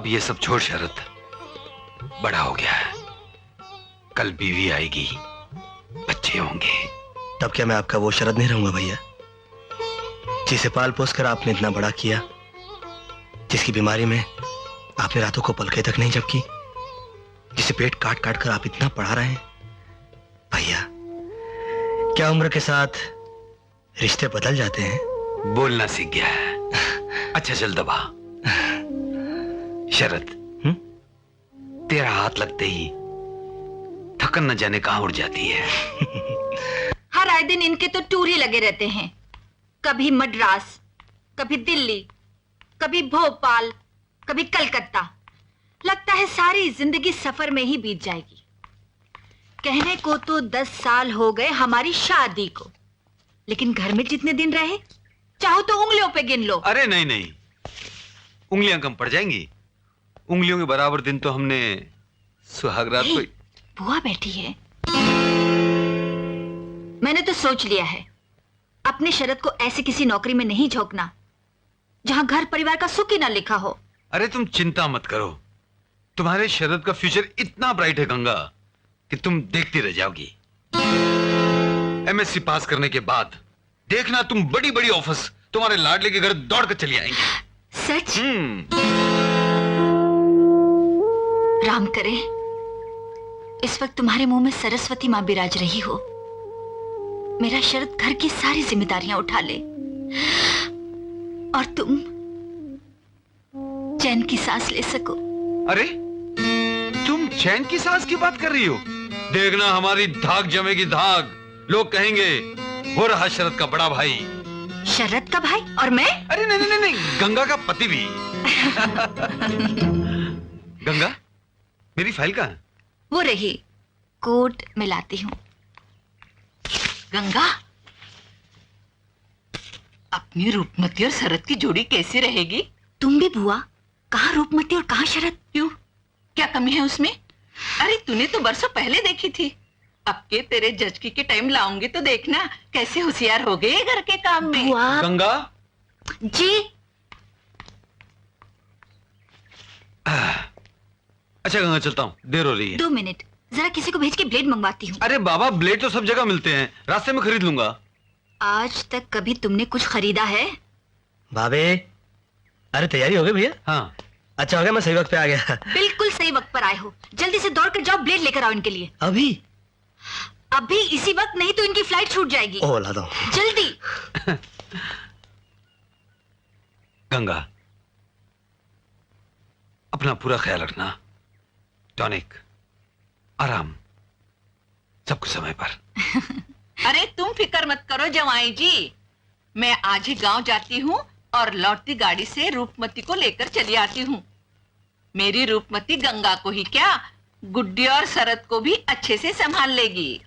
अब ये सब छोड़ शरद, बड़ा हो गया है, कल बीवी आएगी, बच्चे होंगे। तब क्या मैं आपका वो शरद नहीं रहूंगा भैया, जिसे पाल पोस कर आपने इतना बड़ा किया, जिसकी बीमारी में आपने रातों को पलके तक नहीं झपकी, जिसे पेट काट काट कर आप इतना पढ़ा रहे हैं। भैया, क्या उम्र के साथ रिश्ते बदल जाते हैं? बोलना सीख गया है। अच्छा चल दबा। शरद, तेरा हाथ लगते ही थकन न जाने कहां उड़ जाती है। हर आए दिन इनके तो टूर ही लगे रहते हैं, कभी मद्रास, कभी दिल्ली, कभी भोपाल, कभी कलकत्ता। लगता है सारी जिंदगी सफर में ही बीत जाएगी। कहने को तो 10 साल हो गए हमारी शादी को, लेकिन घर में जितने दिन रहे चाहो तो उंगलियों पे गिन लो। अरे नहीं नहीं, उंगलियां कम पड़ जाएंगी। उंगलियों के बराबर दिन तो हमने सुहागरात को। बुआ बैठी है। मैंने तो सोच लिया है, अपने शरद को ऐसे किसी नौकरी में नहीं झोंकना जहां घर परिवार का सुख ही ना लिखा हो। अरे तुम चिंता मत करो, तुम्हारे शरद का फ्यूचर इतना ब्राइट है गंगा कि तुम देखती रह जाओगी। एमएससी पास करने के बाद देखना, तुम बड़ी बड़ी ऑफिस तुम्हारे लाडले के घर दौड़ कर चली आएंगी। सच? राम करे इस वक्त तुम्हारे मुंह में सरस्वती मां बिराज रही हो, मेरा शरद घर की सारी जिम्मेदारियां उठा ले और तुम चैन की सांस ले सको। अरे तुम चैन की सांस की बात कर रही हो? देखना हमारी धाक जमेगी धाक। लोग कहेंगे वो रहा शरद का बड़ा भाई। शरद का भाई और मैं? अरे नहीं नहीं नहीं, गंगा का पति भी। गंगा, मेरी फाइल कहाँ है? वो रही, कोट में लाती हूँ। गंगा, अपनी रूपमती और शरद की जोड़ी कैसी रहेगी? तुम भी बुआ, कहाँ रूपमती और कहाँ शरद? क्यों, क्या कमी है उसमें? अरे तूने तो बरसों पहले देखी थी। अब के तेरे जचकी के टाइम लाऊंगी तो देखना कैसे होशियार हो गए घर के काम में। बुआ गंगा जी। अच्छा गंगा, चलता हूँ, देर हो रही है। 2 मिनट, जरा किसी को भेज के ब्लेड मंगवाती हूँ। अरे बाबा, ब्लेड तो सब जगह मिलते हैं, रास्ते में खरीद लूंगा। आज तक कभी तुमने कुछ खरीदा है? भाभी, अरे तैयारी हो गई भैया? हाँ। अच्छा हो गया, मैं सही वक्त पे आ गया। बिल्कुल सही वक्त पर आए हो। जल्दी से दौड़ कर जाओ, ब्लेड लेकर आओ इनके लिए। अभी? अभी इसी वक्त, नहीं तो इनकी फ्लाइट छूट जाएगी। ओह, ला दो जल्दी। गंगा, अपना पूरा ख्याल रखना। टॉनिक, आराम, सब कुछ समय पर। अरे तुम फिक्र मत करो जवाई जी, मैं आज ही गांव जाती हूँ और लौटती गाड़ी से रूपमती को लेकर चली आती हूँ। मेरी रूपमती गंगा को ही क्या, गुड्डी और शरद को भी अच्छे से संभाल लेगी।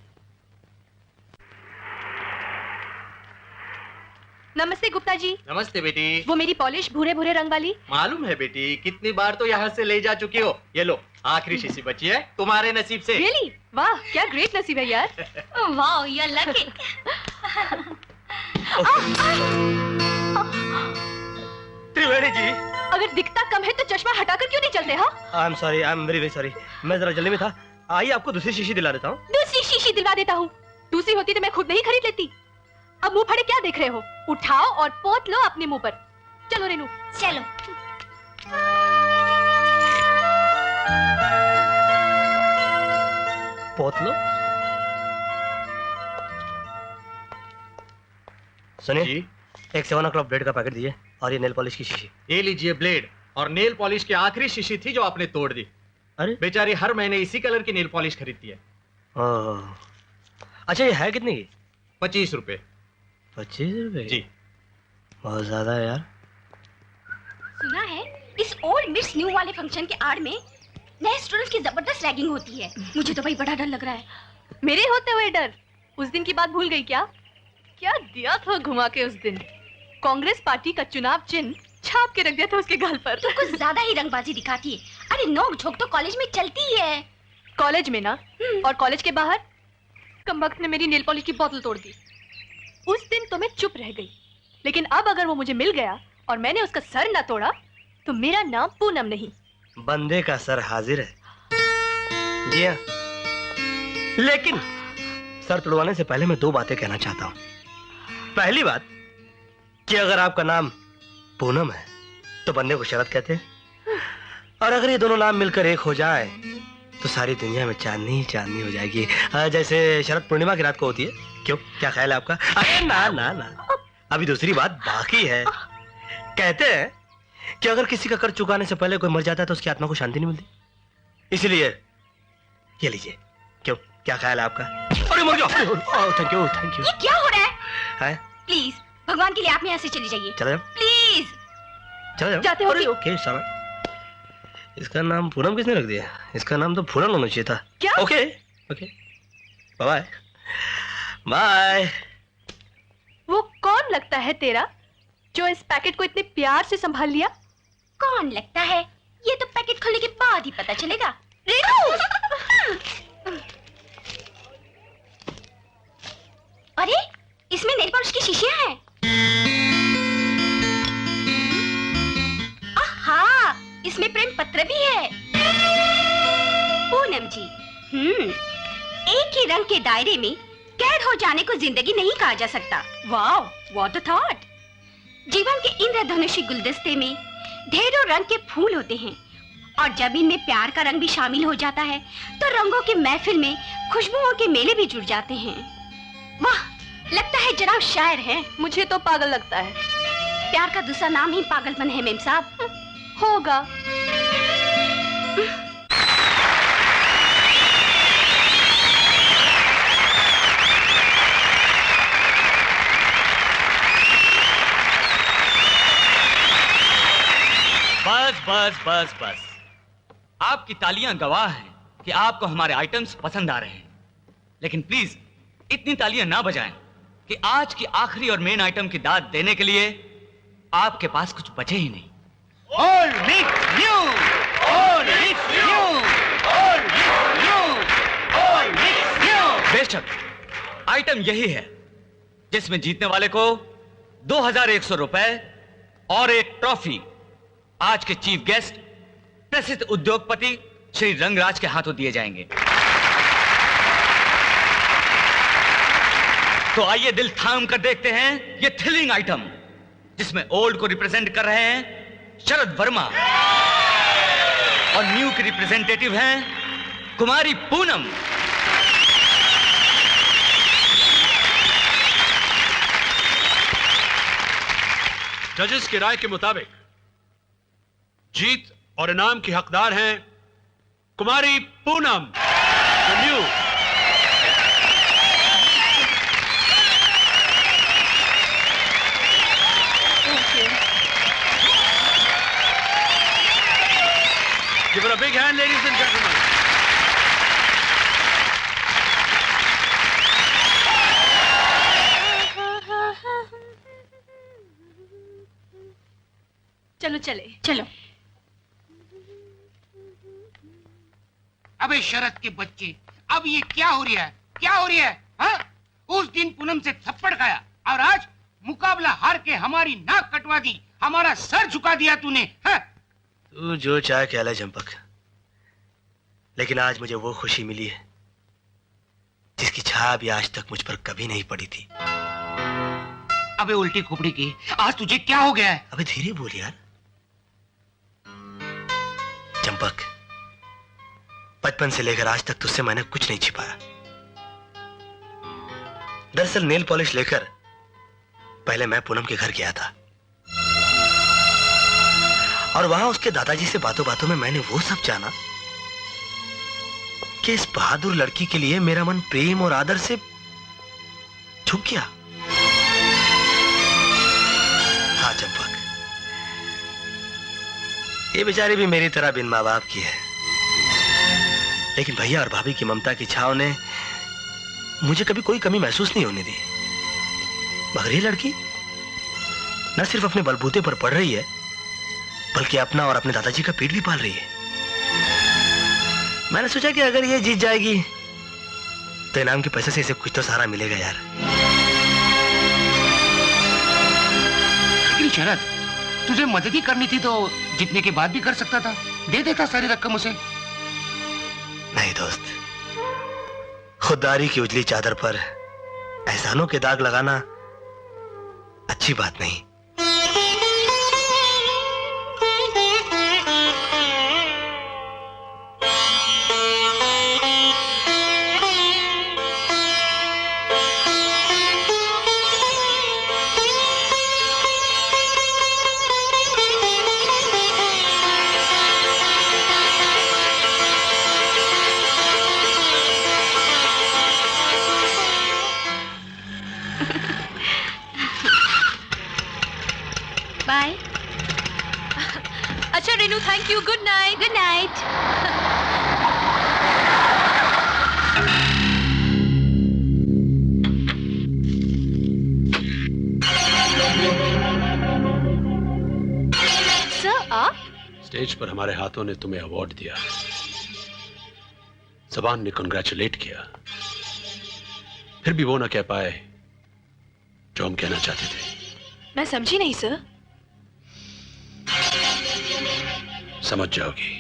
नमस्ते गुप्ता जी। नमस्ते बेटी। वो मेरी पॉलिश भूरे भूरे रंग वाली? मालूम है बेटी, कितनी बार तो यहाँ से ले जा चुकी हो। ये लो, आखिरी शीशी बची है तुम्हारे नसीब से। Really? वाह, क्या ग्रेट नसीब है यार। वाह, यू आर लकी। त्रिवेणी जी, अगर दिखता कम है तो चश्मा हटाकर क्यों नहीं चलते? हाँ, I am sorry, I am very very sorry, मैं जरा जल्दी में था। आइए आपको दूसरी शीशी दिला देता हूँ। दूसरी शीशी दिलवा देता हूँ। दूसरी होती तो मैं खुद नहीं खरीद लेती। अब मुंह फाड़े क्या देख रहे हो? उठाओ और पोत लो अपने मुंह पर। चलो रेनू, चलो। पोत लो। सुनिए जी? एक 7 o'clock ब्लेड का पैकेट दिए और ये नेल पॉलिश की शीशी। ये लीजिए ब्लेड और नेल पॉलिश की आखिरी शीशी थी जो आपने तोड़ दी। अरे बेचारी हर महीने इसी कलर की नेल पॉलिश खरीदती है। ओह, अच्छा ये है कितने की? 25 रुपए। 25 रुपए? जी। बहुत ज्यादा है यार। सुना है इस ओल्ड मिस न्यू वाले फंक्शन के आड़ में नए स्टूडेंट्स की जबरदस्त रैगिंग होती है। मुझे तो भाई बड़ा डर लग रहा है। मेरे होते हुए डर? उस दिन की बात भूल गई क्या? क्या दिया था घुमा के उस दिन। कांग्रेस पार्टी का चुनाव चिन्ह छाप के रख दिया था उसके गाल पर। तो कुछ ज्यादा ही रंगबाजी दिखाती है। अरे नोक झोंक तो कॉलेज में चलती ही है। कॉलेज में ना, और कॉलेज के बाहर कमबख्त ने मेरी नेल पॉलिश की बोतल तोड़ दी। उस दिन तो मैं चुप रह गई, लेकिन अब अगर वो मुझे मिल गया और मैंने उसका सर ना तोड़ा तो मेरा नाम पूनम नहीं बंदे का सर हाजिर है। जी हाँ, लेकिन सर तुड़वाने से पहले मैं 2 बातें कहना चाहता हूं। पहली बात कि अगर आपका नाम पूनम है तो बंदे को शरद कहते हैं, और अगर ये दोनों नाम मिलकर एक हो जाए तो सारी दुनिया में चांदनी ही चांदनी हो जाएगी, जैसे शरद पूर्णिमा की रात को होती है। क्यों, क्या ख्याल है आपका? अरे ना ना ना, अभी दूसरी बात बाकी है। कहते हैं कि अगर किसी का कर्ज चुकाने से पहले कोई मर जाता है तो उसकी आत्मा को शांति नहीं मिलती, इसलिए ये लीजिए। क्यों, क्या ख्याल है आपका? अरे मर गया। Thank you thank you. ये क्या हो रहा है? है? प्लीज भगवान के लिए आप यहाँ से चली जाइए। चलो जाओ, प्लीज। चलो जाओ। जाते हो अरे, क्यों? ओके साला, इसका नाम पूनम किसने रख दिया? इसका नाम तो पूनम होना चाहिए था। क्या? Okay okay, bye bye. वो कौन लगता है तेरा जो इस पैकेट को इतने प्यार से संभाल लिया? कौन लगता है? ये तो पैकेट खोलने के बाद ही पता चलेगा। रेनू! अरे इसमें नेल पॉलिश की शीशियां हैं। आहा, इसमें प्रेम पत्र भी है। पूनम जी, एक ही रंग के दायरे में कैद हो जाने को जिंदगी नहीं कहा जा सकता। Wow, what a thought. जीवन के इंद्रधनुषी गुलदस्ते में ढेरों रंग के फूल होते हैं, और जब इनमें प्यार का रंग भी शामिल हो जाता है तो रंगों की महफिल में खुशबुओं के मेले भी जुड़ जाते हैं। वाह, लगता है जनाब शायर हैं। मुझे तो पागल लगता है। प्यार का दूसरा नाम ही पागलपन है मेम साहब। होगा। बस बस बस बस, आपकी तालियां गवाह हैं कि आपको हमारे आइटम्स पसंद आ रहे हैं, लेकिन प्लीज इतनी तालियां ना बजाएं कि आज की आखिरी और मेन आइटम की दाद देने के लिए आपके पास कुछ बचे ही नहीं। All mix new, all mix new, all mix new, all mix new। बेशक आइटम यही है जिसमें जीतने वाले को 2100 रुपए और एक ट्रॉफी आज के चीफ गेस्ट प्रसिद्ध उद्योगपति श्री रंगराज के हाथों दिए जाएंगे। तो आइए दिल थाम कर देखते हैं ये थ्रिलिंग आइटम, जिसमें ओल्ड को रिप्रेजेंट कर रहे हैं शरद वर्मा और न्यू के रिप्रेजेंटेटिव हैं कुमारी पूनम। जजेस की राय के मुताबिक जीत और इनाम की हकदार हैं Kumari Poonam, new. Give her a big hand, ladies and gentlemen. चलो चले। चलो। अबे शरद के बच्चे, अब ये क्या हो रहा है? क्या हो रहा है? हाँ? उस दिन पूनम से थप्पड़ खाया और आज मुकाबला हार के हमारी नाक कटवा दी, हमारा सर झुका दिया तूने। हाँ? तू जो चाहे कह ले चंपक, लेकिन आज मुझे वो खुशी मिली है जिसकी छाया भी आज तक मुझ पर कभी नहीं पड़ी थी। अबे उल्टी खोपड़ी की, आज तुझे क्या हो गया है? अबे धीरे बोल यार। चंपक, बचपन से लेकर आज तक तुझसे मैंने कुछ नहीं छिपाया। दरअसल नेल पॉलिश लेकर पहले मैं पूनम के घर गया था, और वहां उसके दादाजी से बातों बातों में मैंने वो सब जाना कि इस बहादुर लड़की के लिए मेरा मन प्रेम और आदर से झुक गया। हाँ चंपक, ये बेचारी भी मेरी तरह बिन माँ बाप की है, लेकिन भैया और भाभी की ममता की छाव ने मुझे कभी कोई कमी महसूस नहीं होने दी। मगर ये लड़की न सिर्फ अपने बलबूते पर पड़ रही है, बल्कि अपना और अपने दादाजी का पेट भी पाल रही है। मैंने सोचा कि अगर ये जीत जाएगी तो इनाम के पैसे से इसे कुछ तो सहारा मिलेगा यार। लेकिन शरद, तुझे मदद ही करनी थी तो जीतने के बाद भी कर सकता था। दे देता सारी रकम उसे। नहीं दोस्त, खुददारी की उजली चादर पर एहसानों के दाग लगाना अच्छी बात नहीं। बाय। अच्छा Renu, thank you, good night. Good night. Sir आप? स्टेज पर हमारे हाथों ने तुम्हें अवार्ड दिया, जबान ने कंग्रेचुलेट किया, फिर भी वो ना कह पाए जो हम कहना चाहते थे। मैं समझी नहीं सर। समझ जाओगी।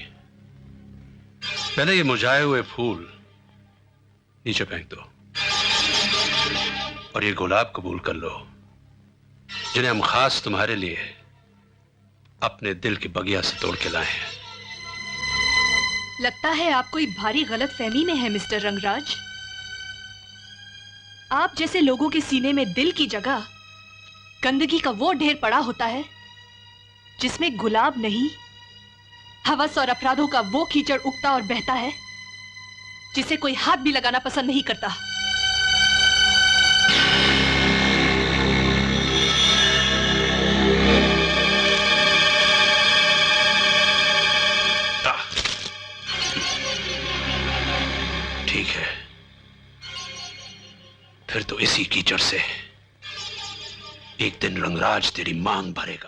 पहले ये मुरझाए हुए फूल नीचे फेंक दो और ये गुलाब कबूल कर लो जिन्हें हम खास तुम्हारे लिए अपने दिल की बगिया से तोड़ के लाए हैं। लगता है आप कोई भारी गलत फहमी में है मिस्टर रंगराज। आप जैसे लोगों के सीने में दिल की जगह गंदगी का वो ढेर पड़ा होता है जिसमें गुलाब नहीं, हवस और अपराधों का वो कीचड़ उगता और बहता है जिसे कोई हाथ भी लगाना पसंद नहीं करता। ठीक है, फिर तो इसी कीचड़ से एक दिन रंगराज तेरी मांग भरेगा।